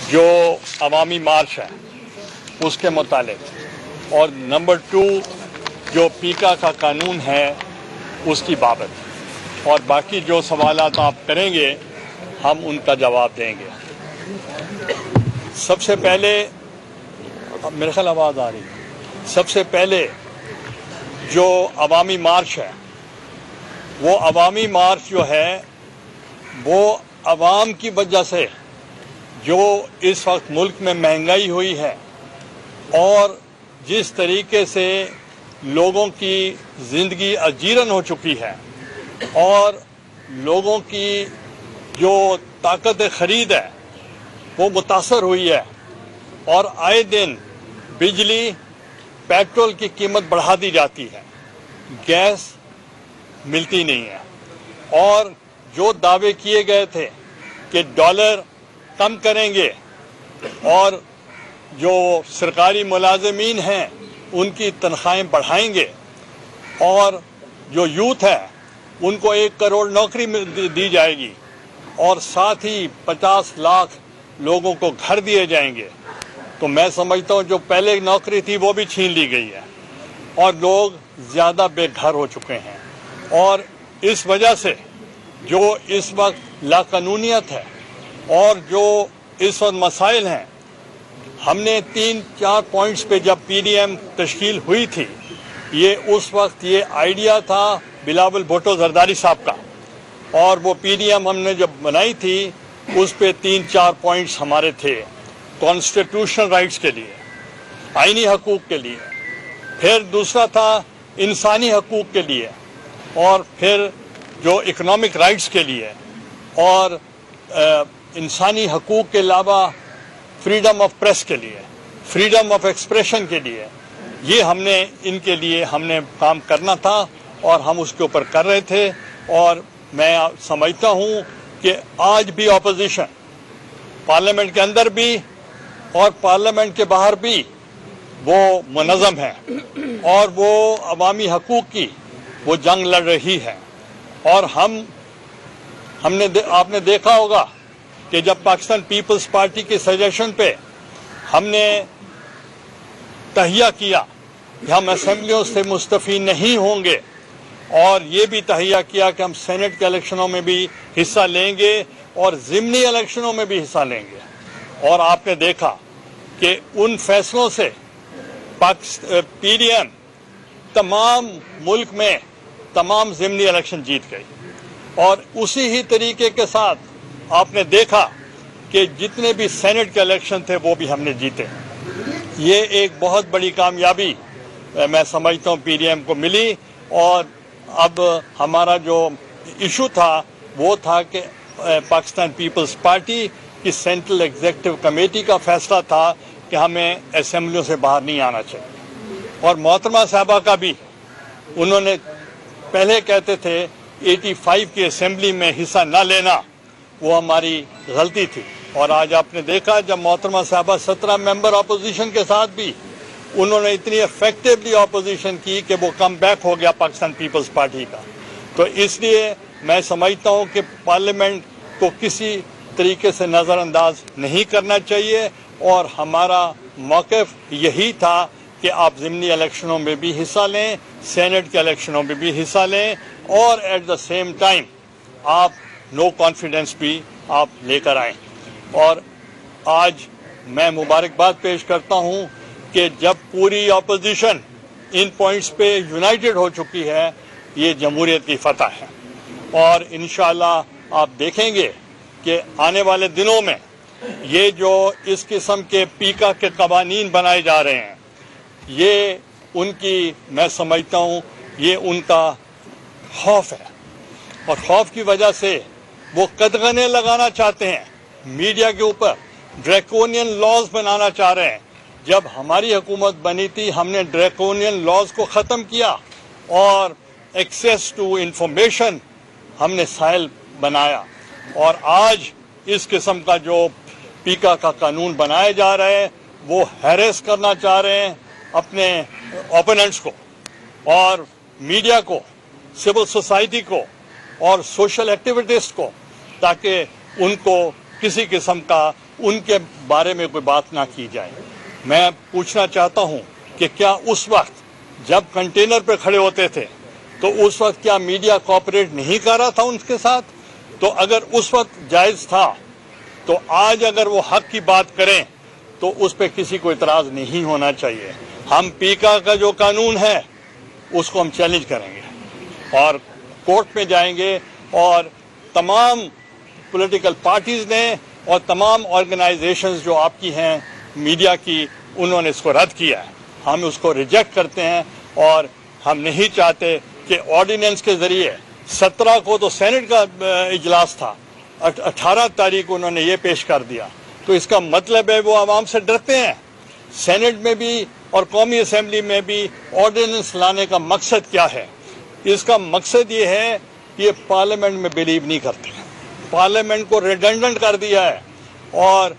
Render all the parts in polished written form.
جو عوامی مارچ ہے اس کے متعلق، اور نمبر 2 جو پیکا کا قانون ہے اس کی بابت، اور باقی جو سوالات آپ کریں گے ہم ان کا جواب دیں گے۔ سب سے پہلے میرے خیال آواز آ رہی ہے، سب سے پہلے جو عوامی مارچ ہے، وہ عوامی مارچ جو ہے وہ عوام کی وجہ سے جو اس وقت ملک میں مہنگائی ہوئی ہے اور جس طریقے سے لوگوں کی زندگی اجیرن ہو چکی ہے اور لوگوں کی جو طاقت خرید ہے وہ متاثر ہوئی ہے، اور آئے دن بجلی پیٹرول کی قیمت بڑھا دی جاتی ہے، گیس ملتی نہیں ہے، اور جو دعوے کیے گئے تھے کہ ڈالر کم کریں گے اور جو سرکاری ملازمین ہیں ان کی تنخواہیں بڑھائیں گے اور جو یوتھ ہے ان کو 1 کروڑ نوکری دی جائے گی اور ساتھ ہی 50 لاکھ لوگوں کو گھر دیے جائیں گے، تو میں سمجھتا ہوں جو پہلے نوکری تھی وہ بھی چھین لی گئی ہے اور لوگ زیادہ بے گھر ہو چکے ہیں، اور اس وجہ سے جو اس وقت لاقانونیت ہے اور جو اس وقت مسائل ہیں، ہم نے 3-4 پوائنٹس پہ جب پی ڈی ایم تشکیل ہوئی تھی، یہ اس وقت یہ آئیڈیا تھا بلاول بھٹو زرداری صاحب کا، اور وہ پی ڈی ایم ہم نے جب بنائی تھی اس پہ 3-4 پوائنٹس ہمارے تھے، کانسٹیٹیوشنل رائٹس کے لیے، آئینی حقوق کے لیے، پھر دوسرا تھا انسانی حقوق کے لیے، اور پھر جو اکنامک رائٹس کے لیے، اور انسانی حقوق کے علاوہ فریڈم آف پریس کے لیے، فریڈم آف ایکسپریشن کے لیے، یہ ان کے لیے ہم نے کام کرنا تھا اور ہم اس کے اوپر کر رہے تھے، اور میں سمجھتا ہوں کہ آج بھی اپوزیشن پارلیمنٹ کے اندر بھی اور پارلیمنٹ کے باہر بھی وہ منظم ہے اور وہ عوامی حقوق کی وہ جنگ لڑ رہی ہے، اور آپ نے دیکھا ہوگا کہ جب پاکستان پیپلز پارٹی کے سجیشن پہ ہم نے تہیہ کیا کہ ہم اسمبلیوں سے مستفی نہیں ہوں گے، اور یہ بھی تہیہ کیا کہ ہم سینٹ کے الیکشنوں میں بھی حصہ لیں گے اور ضمنی الیکشنوں میں بھی حصہ لیں گے، اور آپ نے دیکھا کہ ان فیصلوں سے پی ڈی ایم تمام ملک میں تمام ضمنی الیکشن جیت گئی، اور اسی ہی طریقے کے ساتھ آپ نے دیکھا کہ جتنے بھی سینٹ کے الیکشن تھے وہ بھی ہم نے جیتے۔ یہ ایک بہت بڑی کامیابی میں سمجھتا ہوں پی ڈی ایم کو ملی، اور اب ہمارا جو ایشو تھا وہ تھا کہ پاکستان پیپلز پارٹی کی سینٹرل ایگزیکٹو کمیٹی کا فیصلہ تھا کہ ہمیں اسمبلیوں سے باہر نہیں آنا چاہیے، اور محترمہ صاحبہ کا بھی انہوں نے پہلے کہتے تھے 85 کی اسمبلی میں حصہ نہ لینا وہ ہماری غلطی تھی، اور آج آپ نے دیکھا جب محترمہ صاحبہ 17 ممبر اپوزیشن کے ساتھ بھی انہوں نے اتنی افیکٹولی اپوزیشن کی کہ وہ کم بیک ہو گیا پاکستان پیپلز پارٹی کا، تو اس لیے میں سمجھتا ہوں کہ پارلیمنٹ کو کسی طریقے سے نظر انداز نہیں کرنا چاہیے، اور ہمارا موقف یہی تھا کہ آپ ضمنی الیکشنوں میں بھی حصہ لیں، سینٹ کے الیکشنوں میں بھی حصہ لیں، اور ایٹ دا سیم ٹائم آپ نو کانفیڈنس بھی آپ لے کر آئیں۔ اور آج میں مبارکباد پیش کرتا ہوں کہ جب پوری اپوزیشن ان پوائنٹس پہ یونائٹڈ ہو چکی ہے، یہ جمہوریت کی فتح ہے، اور انشاءاللہ آپ دیکھیں گے کہ آنے والے دنوں میں یہ جو اس قسم کے پیکا کے قوانین بنائے جا رہے ہیں، یہ ان کی میں سمجھتا ہوں یہ ان کا خوف ہے، اور خوف کی وجہ سے وہ قدغنیں لگانا چاہتے ہیں میڈیا کے اوپر، ڈریکونین لاز بنانا چاہ رہے ہیں۔ جب ہماری حکومت بنی تھی ہم نے ڈریکونین لاز کو ختم کیا اور ایکسیس ٹو انفارمیشن ہم نے سائل بنایا، اور آج اس قسم کا جو پیکا کا قانون بنائے جا رہے ہیں وہ ہیریس کرنا چاہ رہے ہیں اپنے اوپوننٹس کو اور میڈیا کو، سول سوسائٹی کو اور سوشل ایکٹیویسٹ کو، تاکہ ان کو کسی قسم کا ان کے بارے میں کوئی بات نہ کی جائے. میں پوچھنا چاہتا ہوں کہ کیا اس وقت جب کنٹینر پہ کھڑے ہوتے تھے تو اس وقت کیا میڈیا کوآپریٹ نہیں کر رہا تھا ان کے ساتھ؟ تو اگر اس وقت جائز تھا تو آج اگر وہ حق کی بات کریں تو اس پہ کسی کو اعتراض نہیں ہونا چاہیے. ہم پیکا کا جو قانون ہے اس کو ہم چیلنج کریں گے اور کورٹ میں جائیں گے, اور تمام پولیٹیکل پارٹیز نے اور تمام آرگنائزیشنز جو آپ کی ہیں میڈیا کی, انہوں نے اس کو رد کیا ہے. ہم اس کو ریجیکٹ کرتے ہیں اور ہم نہیں چاہتے کہ آرڈیننس کے ذریعے 17 کو تو سینٹ کا اجلاس تھا, 18 تاریخ کو انہوں نے یہ پیش کر دیا, تو اس کا مطلب ہے وہ عوام سے ڈرتے ہیں. سینٹ میں بھی اور قومی اسمبلی میں بھی آرڈیننس لانے کا مقصد کیا ہے؟ اس کا مقصد یہ ہے کہ یہ پارلیمنٹ میں بلیو نہیں کرتے, پارلیمنٹ کو ریڈنڈنٹ کر دیا ہے. اور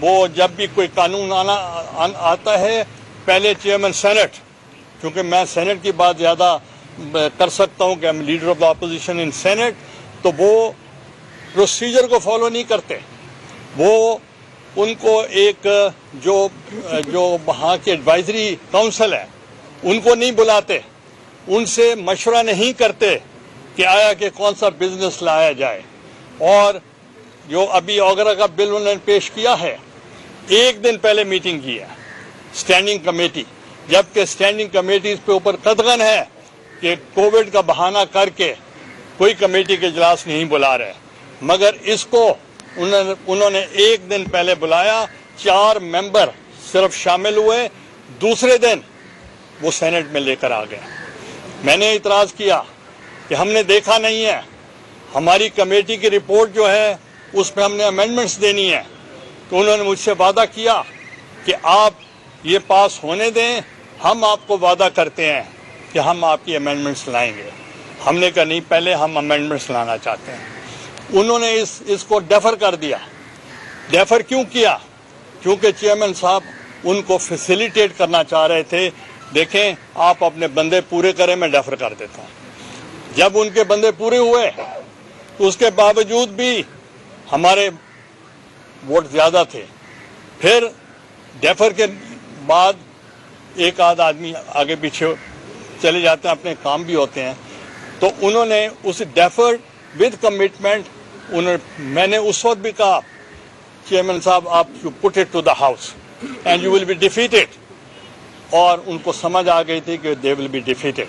وہ جب بھی کوئی قانون آتا ہے پہلے چیئرمین سینٹ, کیونکہ میں سینٹ کی بات زیادہ کر سکتا ہوں کہ ہم leader of the opposition in senate, تو وہ پروسیجر کو فالو نہیں کرتے. وہ ان کو ایک جو وہاں کے ایڈوائزری کونسل ہے ان کو نہیں بلاتے, ان سے مشورہ نہیں کرتے کہ آیا کہ کون سا بزنس لایا جائے. اور جو ابھی اوگرا کا بل انہوں نے پیش کیا ہے, ایک دن پہلے میٹنگ کی ہے اسٹینڈنگ کمیٹی, جبکہ اسٹینڈنگ کمیٹیز پہ اوپر قدغن ہے کہ کووڈ کا بہانہ کر کے کوئی کمیٹی کے اجلاس نہیں بلا رہے, مگر اس کو انہوں نے ایک دن پہلے بلایا, 4 ممبر صرف شامل ہوئے, دوسرے دن وہ سینٹ میں لے کر آ گئے. میں نے اعتراض کیا کہ ہم نے دیکھا نہیں ہے, ہماری کمیٹی کی رپورٹ جو ہے اس پہ ہم نے امینڈمنٹس دینی ہے. تو انہوں نے مجھ سے وعدہ کیا کہ آپ یہ پاس ہونے دیں, ہم آپ کو وعدہ کرتے ہیں کہ ہم آپ کی امینڈمنٹس لائیں گے. ہم نے کہا نہیں, پہلے ہم امینڈمنٹس لانا چاہتے ہیں. انہوں نے اس کو ڈیفر کر دیا. ڈیفر کیوں کیا؟ کیونکہ چیئرمین صاحب ان کو فیسیلیٹیٹ کرنا چاہ رہے تھے. دیکھیں آپ اپنے بندے پورے کریں, میں ڈیفر کر دیتا ہوں. جب ان کے بندے پورے ہوئے تو اس کے باوجود بھی ہمارے ووٹ زیادہ تھے. پھر ڈیفر کے بعد ایک آدھ آدمی آگے پیچھے چلے جاتے ہیں, اپنے کام بھی ہوتے ہیں. تو انہوں نے اس ڈیفر ود کمٹمنٹ, میں نے اس وقت بھی کہا چیئرمین صاحب آپ you put it to the house and you will be defeated, اور ان کو سمجھ آ گئی تھی کہ دے ول بی ڈیفیٹڈ.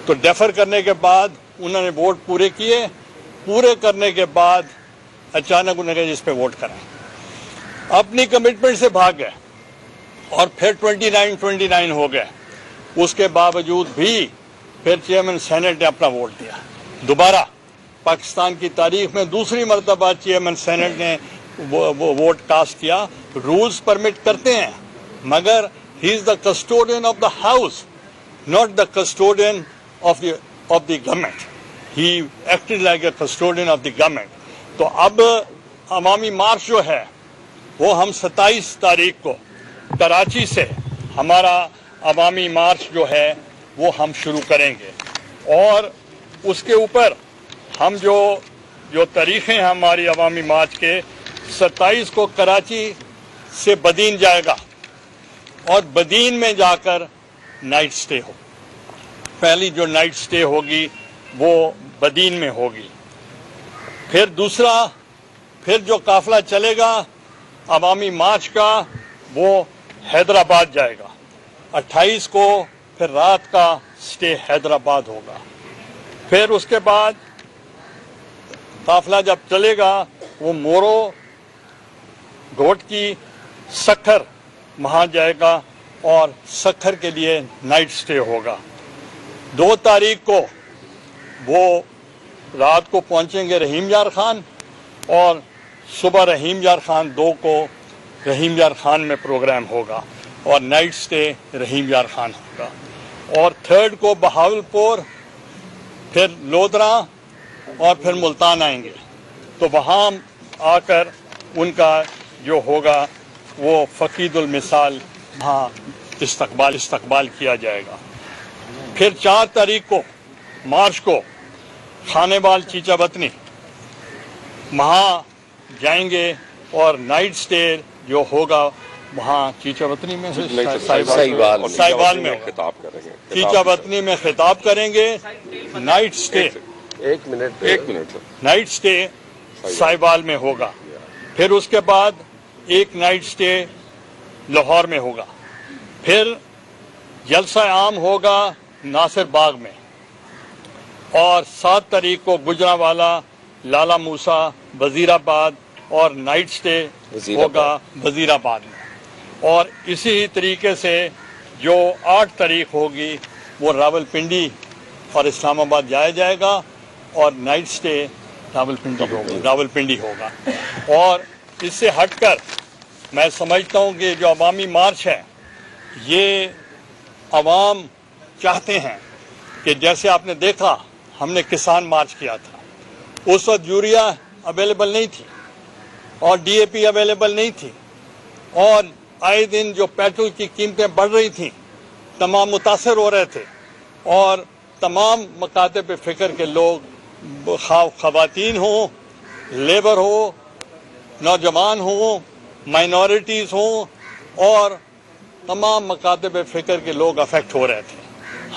تو ڈیفر کرنے کے بعد انہوں نے ووٹ پورے کیے. پورے کرنے کے بعد اچانک انہوں نے کہا اس پہ ووٹ کریں, اپنی کمٹمنٹ سے بھاگ گئے اور پھر 29 ہو گئے. اس کے باوجود بھی پھر چیئرمین سینٹ نے اپنا ووٹ دیا. دوبارہ پاکستان کی تاریخ میں دوسری مرتبہ چیئرمین سینٹ نے وہ ووٹ کاسٹ کیا. رولز پرمٹ کرتے ہیں, مگر he is the custodian of the house, not the custodian of the government. He acted like a custodian of the government. تو اب عوامی مارچ جو ہے وہ ہم 27 تاریخ کو کراچی سے ہمارا عوامی مارچ جو ہے وہ ہم شروع کریں گے. اور اس کے اوپر ہم جو تاریخیں ہیں ہماری عوامی مارچ کے, 27 کو کراچی سے بدین جائے گا, اور بدین میں جا کر نائٹ سٹے ہو. پہلی جو نائٹ سٹے ہوگی وہ بدین میں ہوگی. پھر جو قافلہ چلے گا عوامی مارچ کا وہ حیدرآباد جائے گا. 28 کو پھر رات کا سٹے حیدرآباد ہوگا. پھر اس کے بعد قافلہ جب چلے گا وہ مورو گھوٹ کی سکھر وہاں جائے گا, اور سکھر کے لیے نائٹ سٹے ہوگا. 2 تاریخ کو وہ رات کو پہنچیں گے رحیم یار خان, اور صبح رحیم یار خان 2 کو رحیم یار خان میں پروگرام ہوگا, اور نائٹ سٹے رحیم یار خان ہوگا. اور 3 کو بہاولپور, پھر لودھرا, اور پھر ملتان آئیں گے. تو وہاں آ کر ان کا جو ہوگا وہ فقید المثال وہاں استقبال کیا جائے گا. پھر 4 تاریخ کو مارچ کو خانے بال چیچا بتنی, وہاں جائیں گے اور نائٹ سٹے جو ہوگا وہاں چیچا وطنی میں سائبال میں خطاب کریں گے. چیچا وطنی میں خطاب کریں گے. نائٹ سٹے ایک منٹ نائٹ سٹے سائبال میں ہوگا. پھر اس کے بعد ایک نائٹ سٹے لاہور میں ہوگا. پھر جلسہ عام ہوگا ناصر باغ میں. اور 7 تاریخ کو گجرانوالہ، لالا موسا، وزیر آباد اور نائٹ سٹے ہوگا وزیر آباد میں. اور اسی طریقے سے جو 8 تاریخ ہوگی وہ راول پنڈی اور اسلام آباد جایا جائے گا اور نائٹ سٹے راول پنڈی ہوگا. اور اس سے ہٹ کر میں سمجھتا ہوں کہ جو عوامی مارچ ہے یہ عوام چاہتے ہیں کہ جیسے آپ نے دیکھا ہم نے کسان مارچ کیا تھا. اس وقت یوریا اویلیبل نہیں تھی اور ڈی اے پی اویلیبل نہیں تھی اور آئے دن جو پیٹرول کی قیمتیں بڑھ رہی تھیں تمام متاثر ہو رہے تھے. اور تمام مکاتب فکر کے لوگ خواتین ہوں، لیبر ہو، نوجوان ہوں، مائنورٹیز ہوں اور تمام مکاتب فکر کے لوگ افیکٹ ہو رہے تھے.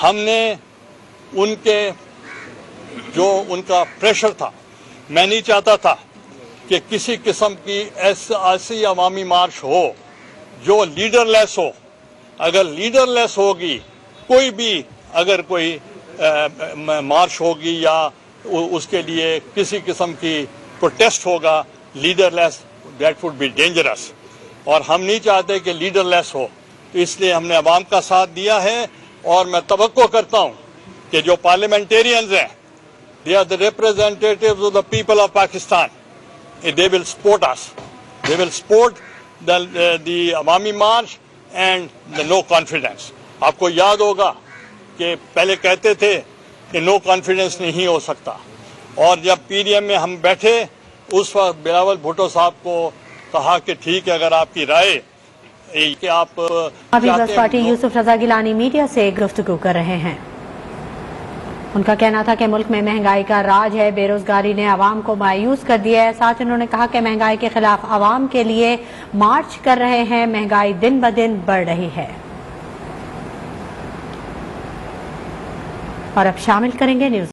ہم نے ان کے جو ان کا پریشر تھا، میں نہیں چاہتا تھا کہ کسی قسم کی ایسی عوامی مارچ ہو جو لیڈر لیس ہو. اگر لیڈر لیس ہوگی کوئی بھی، اگر کوئی مارچ ہوگی یا اس کے لیے کسی قسم کی پروٹیسٹ ہوگا leaderless, that would be dangerous. اور ہم نہیں چاہتے کہ لیڈر لیس ہو. تو اس لیے ہم نے عوام کا ساتھ دیا ہے اور میں توقع کرتا ہوں کہ جو پارلیمنٹیرینز ہیں they are the representatives of the people of Pakistan. They will support us. They will support the عوامی March and the no confidence. آپ کو یاد ہوگا کہ پہلے کہتے تھے کہ نو کانفیڈنس نہیں ہو سکتا اور جب پی ڈی ایم میں ہم بیٹھے اس وقت بلاول بھٹو صاحب کو کہا کہ ٹھیک ہے اگر آپ کی رائے کہ آپ پیپلز پارٹی یوسف رضا گیلانی میڈیا سے گفتگو کر رہے ہیں. ان کا کہنا تھا کہ ملک میں مہنگائی کا راج ہے، بے روزگاری نے عوام کو مایوس کر دیا ہے. ساتھ انہوں نے کہا کہ مہنگائی کے خلاف عوام کے لیے مارچ کر رہے ہیں. مہنگائی دن بدن بڑھ رہی ہے. اور اب شامل کریں گے نیوز